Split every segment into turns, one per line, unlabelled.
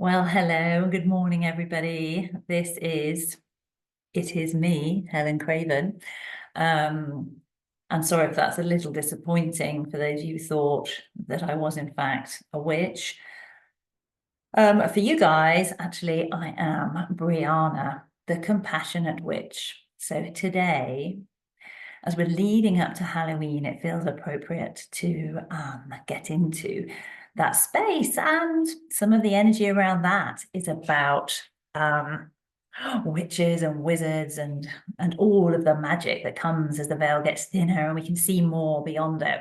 Well, hello, good morning, everybody. It is me, Helen Craven. I'm sorry if that's a little disappointing for those of you who thought that I was in fact a witch. For you guys, actually, I am Briana, the compassionate witch. So today, as we're leading up to Halloween, it feels appropriate to get into that space. And some of the energy around that is about witches and wizards and all of the magic that comes as the veil gets thinner and we can see more beyond it.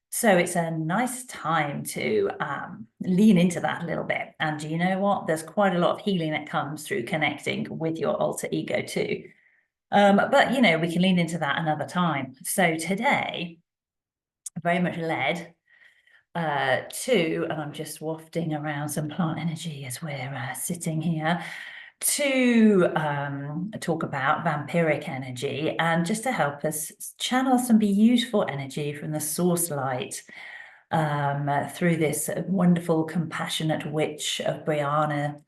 So it's a nice time to lean into that a little bit. And you know what? There's quite a lot of healing that comes through connecting with your alter ego too. But, you know, we can lean into that another time. So today, very much led and I'm just wafting around some plant energy as we're sitting here, to talk about vampiric energy and just to help us channel some beautiful energy from the source light through this wonderful, compassionate witch of Briana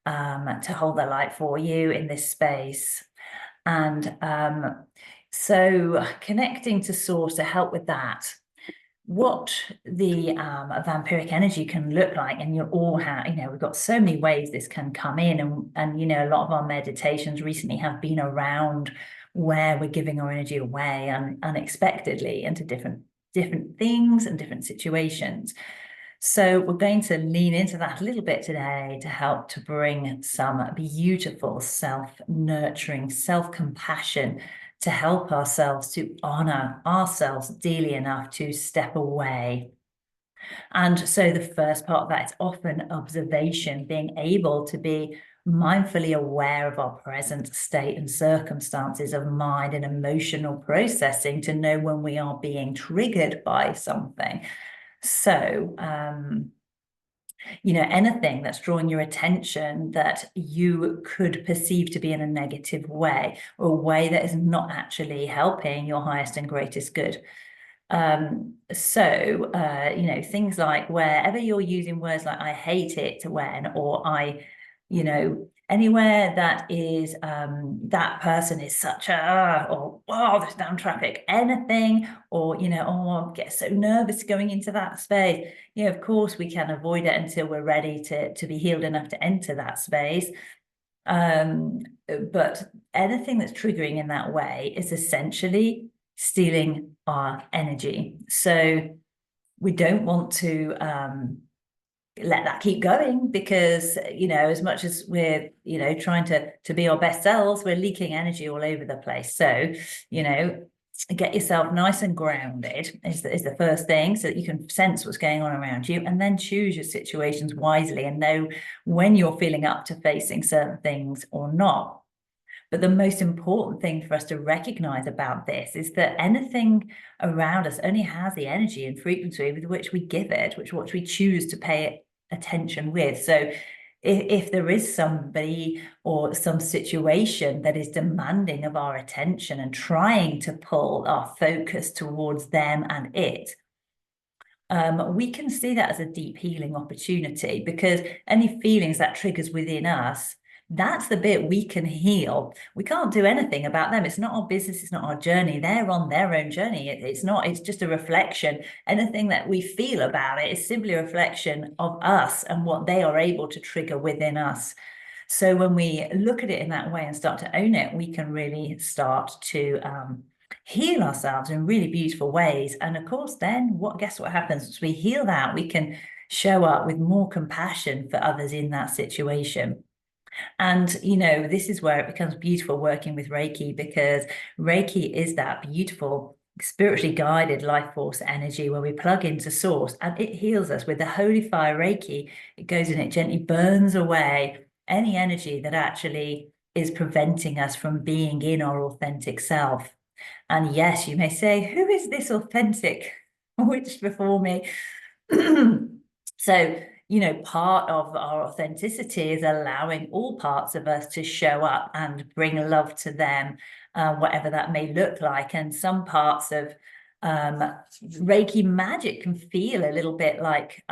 to hold the light for you in this space. And so connecting to source to help with that, what the vampiric energy can look like, and you all have, you know, we've got so many ways this can come in, and you know, a lot of our meditations recently have been around where we're giving our energy away unexpectedly into different things and different situations. So we're going to lean into that a little bit today to help to bring some beautiful self-nurturing, self-compassion to help ourselves to honor ourselves dearly enough to step away. And so the first part of that is often observation, being able to be mindfully aware of our present state and circumstances of mind and emotional processing to know when we are being triggered by something. So, you know, anything that's drawing your attention that you could perceive to be in a negative way, or a way that is not actually helping your highest and greatest good. You know, things like wherever you're using words like I hate it when, or I, you know, anywhere that is that person is such a or wow, there's damn traffic, anything, or you know, oh, I get so nervous going into that space. You know, of course we can avoid it until we're ready to be healed enough to enter that space. But anything that's triggering in that way is essentially stealing our energy. So we don't want to let that keep going, because you know, as much as we're, you know, trying to be our best selves, we're leaking energy all over the place. So, you know, get yourself nice and grounded is the first thing, so that you can sense what's going on around you, and then choose your situations wisely and know when you're feeling up to facing certain things or not. But the most important thing for us to recognize about this is that anything around us only has the energy and frequency with which we give it, which what we choose to pay attention with. So if there is somebody or some situation that is demanding of our attention and trying to pull our focus towards them and it, we can see that as a deep healing opportunity, because any feelings that triggers within us, that's the bit we can heal. We can't do anything about them. It's not our business. It's not our journey. They're on their own journey. It's just a reflection. Anything that we feel about it is simply a reflection of us and what they are able to trigger within us. So when we look at it in that way and start to own it, we can really start to heal ourselves in really beautiful ways. And of course, then guess what happens? As we heal that, we can show up with more compassion for others in that situation. And, you know, this is where it becomes beautiful working with Reiki, because Reiki is that beautiful, spiritually guided life force energy where we plug into source and it heals us. With the Holy Fire Reiki, it goes in, it gently burns away any energy that actually is preventing us from being in our authentic self. And yes, you may say, who is this authentic witch before me? So, you know, part of our authenticity is allowing all parts of us to show up and bring love to them, whatever that may look like. And some parts of Reiki magic can feel a little bit like,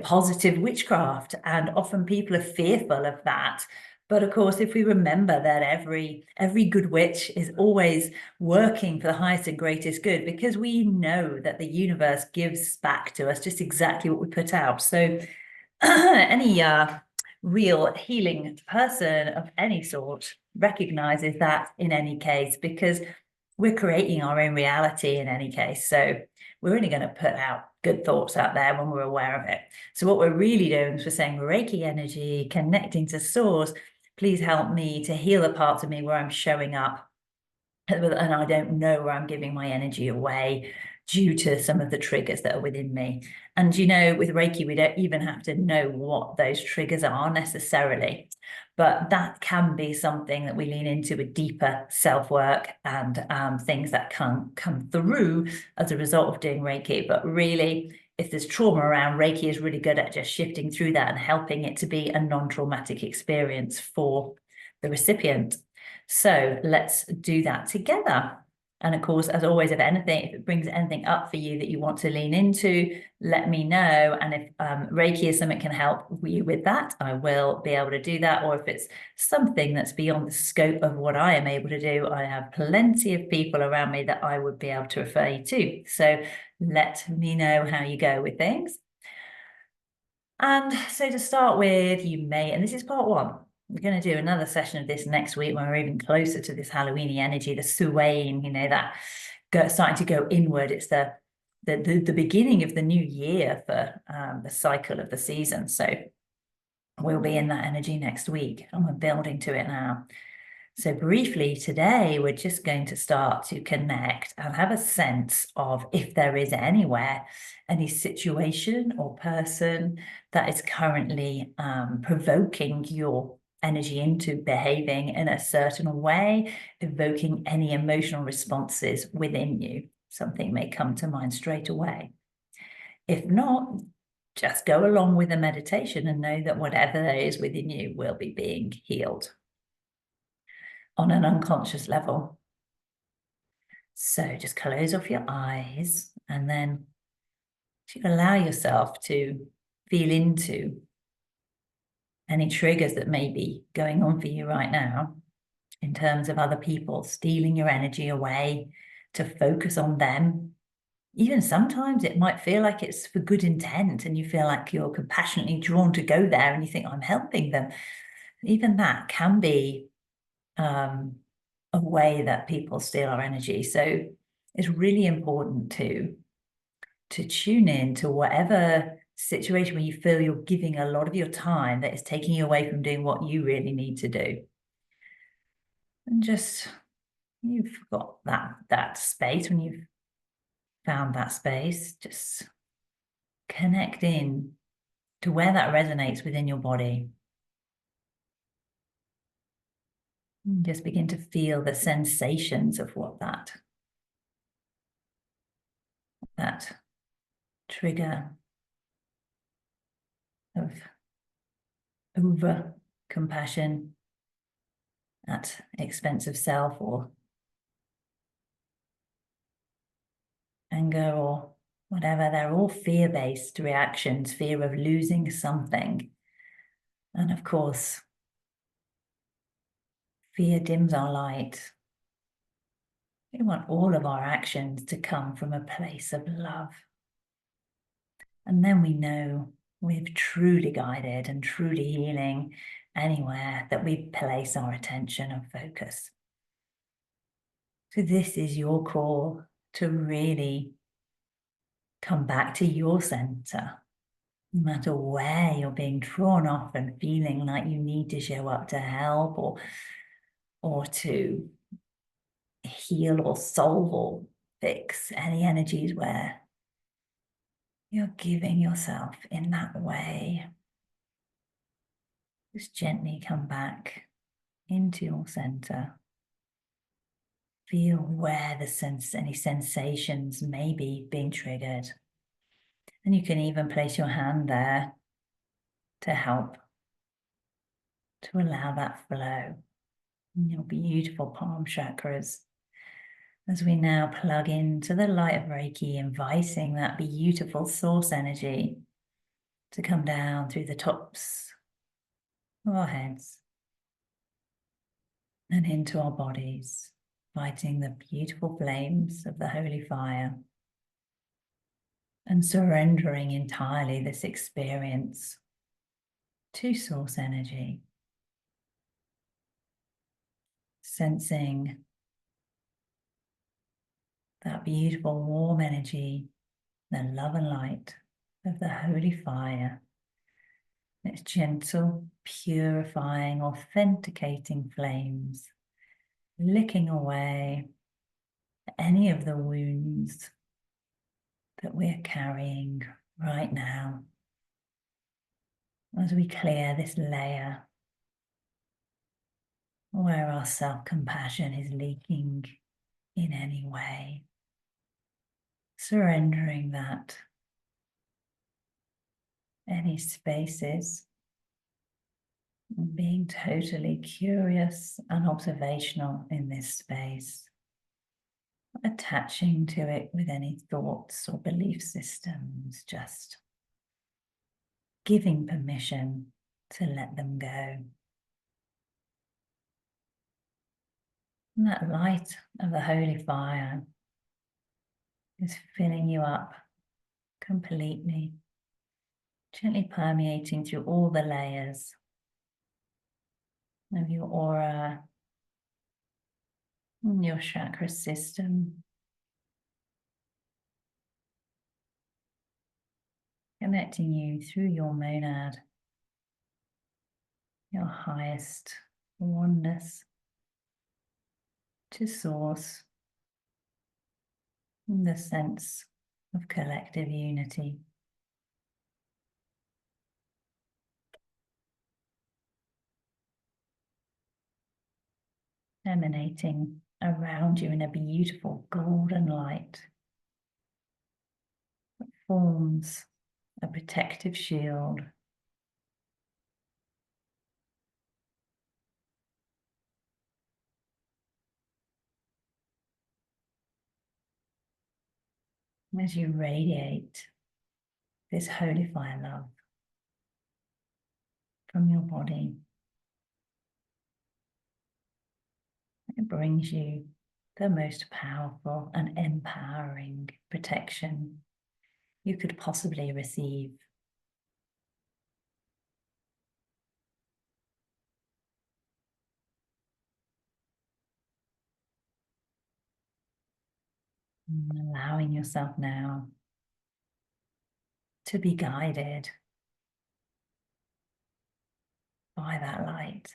positive witchcraft, and often people are fearful of that. But of course, if we remember that every good witch is always working for the highest and greatest good, because we know that the universe gives back to us just exactly what we put out. So any real healing person of any sort recognizes that in any case, because we're creating our own reality in any case. So we're only going to put out good thoughts out there when we're aware of it. So what we're really doing is we're saying, Reiki energy, connecting to source, please help me to heal the parts of me where I'm showing up and I don't know where I'm giving my energy away due to some of the triggers that are within me. And with Reiki, we don't even have to know what those triggers are necessarily, but that can be something that we lean into with deeper self-work and things that can come through as a result of doing Reiki. But really, if there's trauma around, Reiki is really good at just shifting through that and helping it to be a non-traumatic experience for the recipient. So let's do that together. And of course, as always, if it brings anything up for you that you want to lean into, let me know. And if Reiki is something that can help you with that, I will be able to do that. Or if it's something that's beyond the scope of what I am able to do, I have plenty of people around me that I would be able to refer you to. So let me know how you go with things. And so to start with, and this is part one. We're going to do another session of this next week when we're even closer to this Halloweeny energy, the swaying, that starting to go inward. It's the beginning of the new year for the cycle of the season. So we'll be in that energy next week, and we're building to it now. So briefly today, we're just going to start to connect and have a sense of if there is anywhere, any situation or person that is currently provoking your energy into behaving in a certain way, evoking any emotional responses within you. Something may come to mind straight away. If not, just go along with the meditation and know that whatever there is within you will be being healed on an unconscious level. So just close off your eyes and then allow yourself to feel into any triggers that may be going on for you right now in terms of other people stealing your energy away to focus on them. Even sometimes it might feel like it's for good intent and you feel like you're compassionately drawn to go there and you think, I'm helping them. Even that can be a way that people steal our energy. So it's really important to tune in to whatever situation where you feel you're giving a lot of your time that is taking you away from doing what you really need to do. And just, you've got that space, when you've found that space, just connect in to where that resonates within your body. And just begin to feel the sensations of what that trigger of over compassion at expense of self, or anger, or whatever. They're all fear-based reactions, fear of losing something. And of course, fear dims our light. We want all of our actions to come from a place of love. And then we know we're truly guided and truly healing anywhere that we place our attention and focus. So this is your call to really come back to your center, no matter where you're being drawn off and feeling like you need to show up to help or to heal or solve or fix any energies where you're giving yourself in that way. Just gently come back into your center. Feel where any sensations may be being triggered. And you can even place your hand there to help to allow that flow in your beautiful palm chakras. As we now plug into the light of Reiki, inviting that beautiful source energy to come down through the tops of our heads and into our bodies, lighting the beautiful flames of the holy fire and surrendering entirely this experience to source energy, sensing that beautiful warm energy, the love and light of the holy fire, its gentle, purifying, authenticating flames, licking away any of the wounds that we're carrying right now as we clear this layer where our self-compassion is leaking in any way, surrendering that, any spaces, being totally curious and observational in this space, attaching to it with any thoughts or belief systems, just giving permission to let them go. And that light of the holy fire is filling you up completely, gently permeating through all the layers of your aura, your chakra system, connecting you through your monad, your highest oneness, to source, the sense of collective unity. Emanating around you in a beautiful golden light that forms a protective shield as you radiate this holy fire love from your body. It brings you the most powerful and empowering protection you could possibly receive. And allowing yourself now to be guided by that light.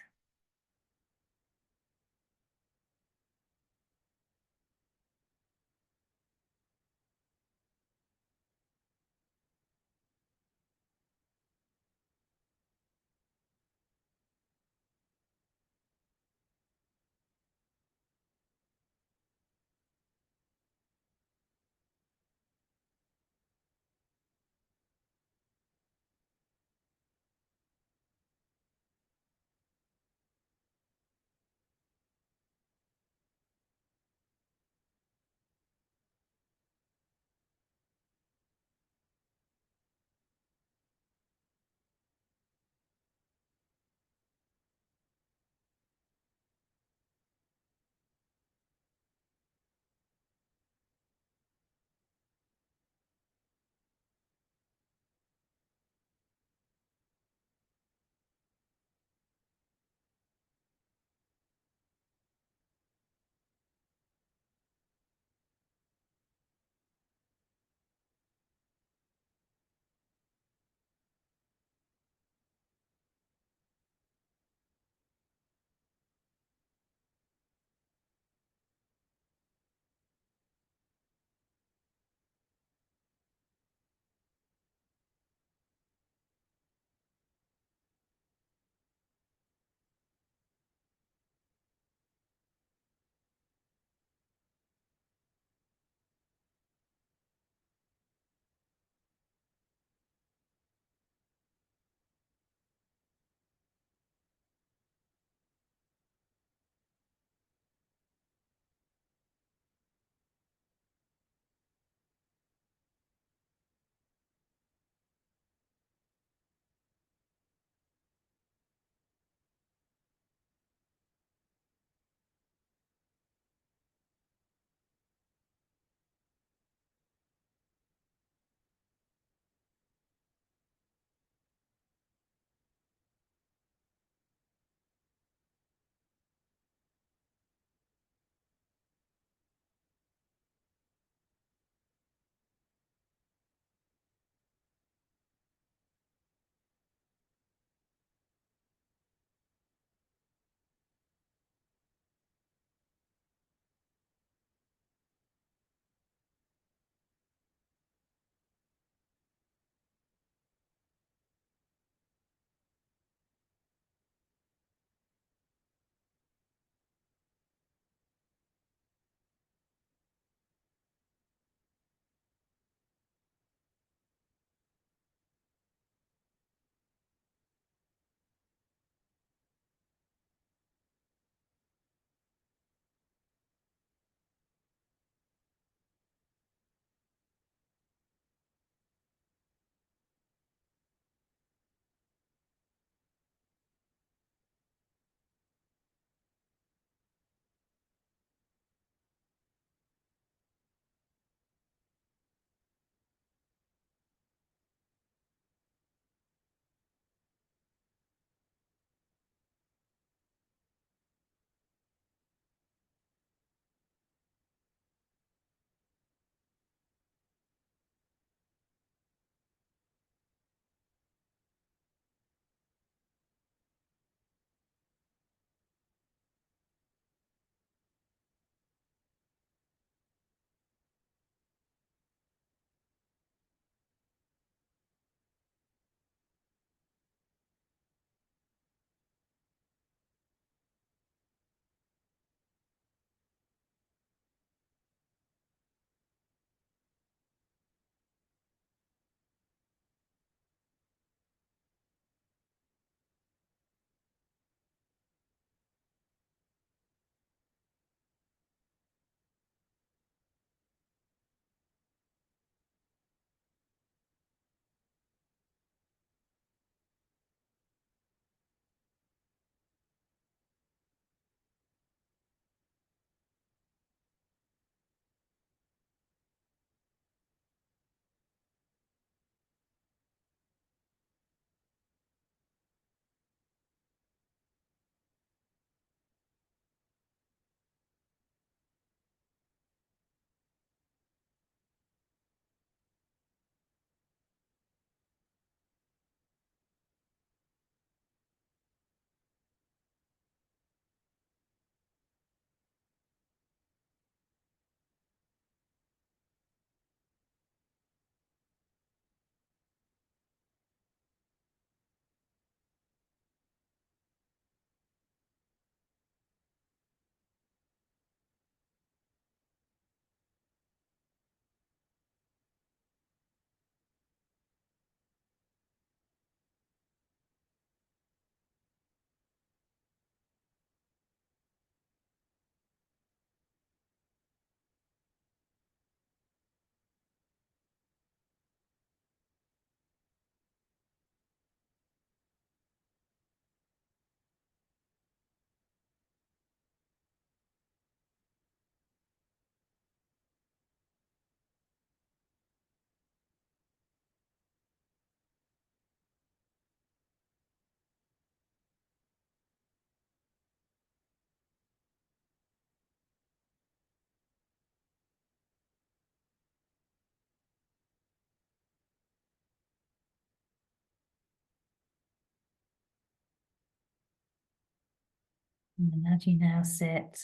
And as you now sit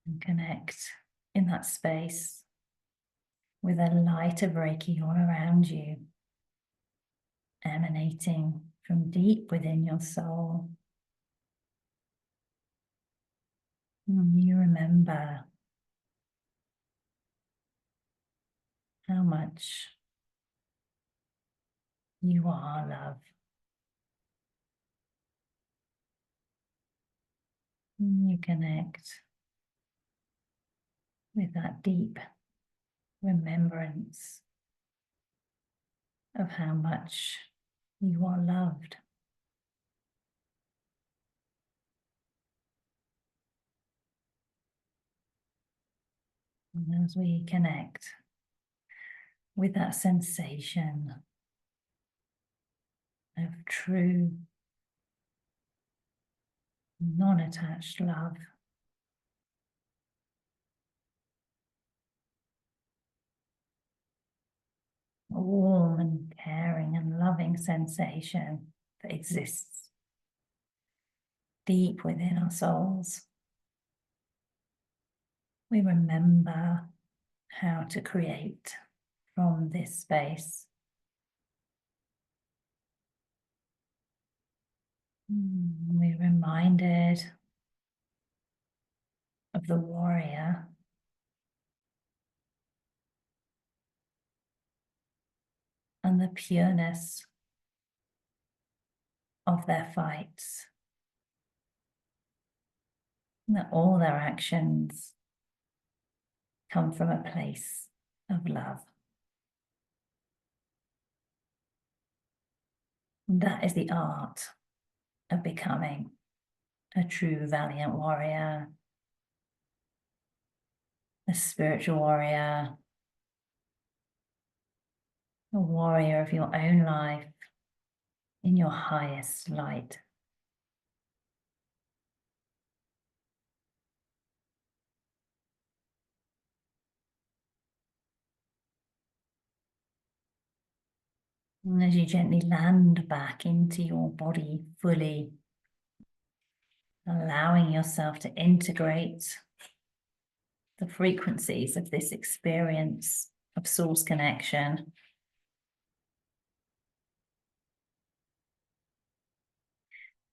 and connect in that space with a light of Reiki all around you, emanating from deep within your soul, and you remember how much you are love. And you connect with that deep remembrance of how much you are loved. And as we connect with that sensation of true, non-attached love, a warm and caring and loving sensation that exists deep within our souls, we remember how to create from this space. We're reminded of the warrior and the pureness of their fights, and that all their actions come from a place of love. And that is the art of becoming a true valiant warrior, a spiritual warrior, a warrior of your own life in your highest light. And as you gently land back into your body fully, allowing yourself to integrate the frequencies of this experience of source connection,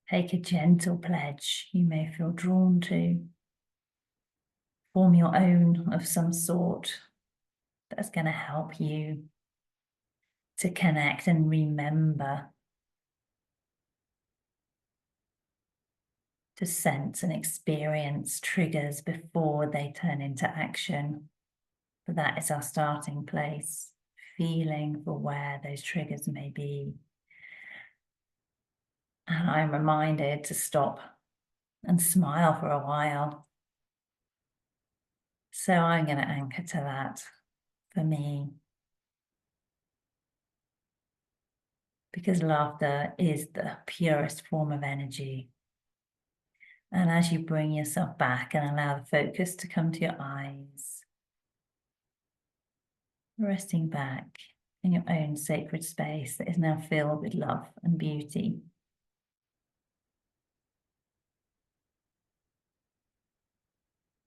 take a gentle pledge you may feel drawn to. Form your own of some sort that's going to help you to connect and remember to sense and experience triggers before they turn into action. But that is our starting place, feeling for where those triggers may be. And I'm reminded to stop and smile for a while. So I'm going to anchor to that for me, because laughter is the purest form of energy. And as you bring yourself back and allow the focus to come to your eyes, resting back in your own sacred space that is now filled with love and beauty.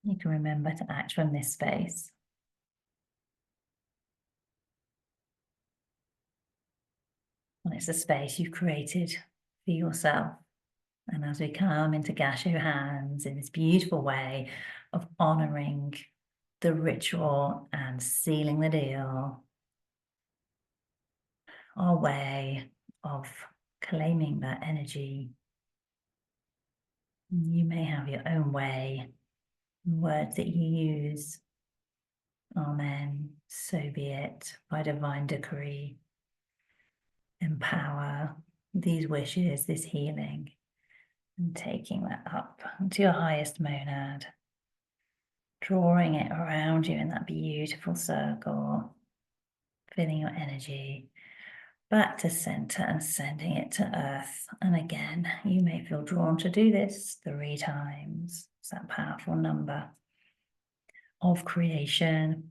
You can remember to act from this space. And it's a space you've created for yourself. And as we come into Gasho hands in this beautiful way of honoring the ritual and sealing the deal, our way of claiming that energy. You may have your own way, words that you use. Amen. So be it, by divine decree. Empower these wishes, this healing, and taking that up to your highest monad, drawing it around you in that beautiful circle, feeling your energy back to center and sending it to earth. And again, you may feel drawn to do this 3 times. It's that powerful number of creation.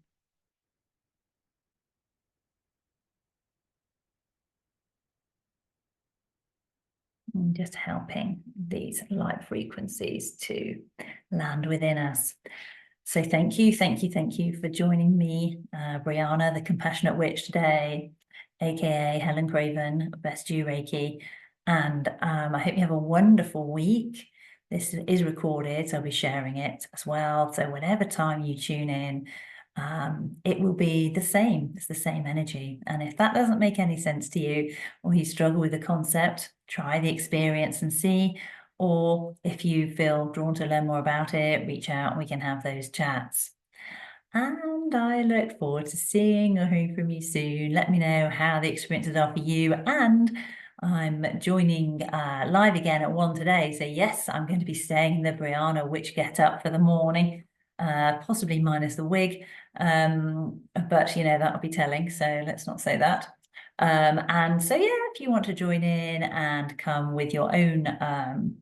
And just helping these light frequencies to land within us. So thank you for joining me, Briana, the Compassionate Witch today, aka Helen Craven, Best You Reiki. And I hope you have a wonderful week. This is recorded, so I'll be sharing it as well. So whenever time you tune in, it will be the same. It's the same energy. And if that doesn't make any sense to you, or you struggle with the concept, try the experience and see. Or if you feel drawn to learn more about it, reach out and we can have those chats. And I look forward to seeing or hearing from you soon. Let me know how the experiences are for you. And I'm joining live again at 1 today. So yes, I'm going to be staying in the Briana witch get up for the morning, possibly minus the wig. But you know, that'll be telling. So let's not say that. And so, yeah, if you want to join in and come with your own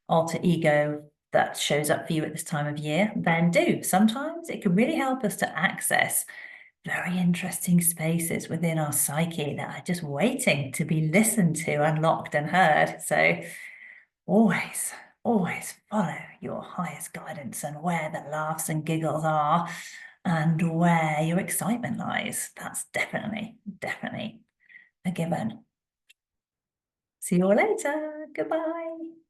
alter ego that shows up for you at this time of year, then do. Sometimes it can really help us to access very interesting spaces within our psyche that are just waiting to be listened to, unlocked and heard. So always follow your highest guidance and where the laughs and giggles are and where your excitement lies. That's definitely a given. See you all later. Goodbye.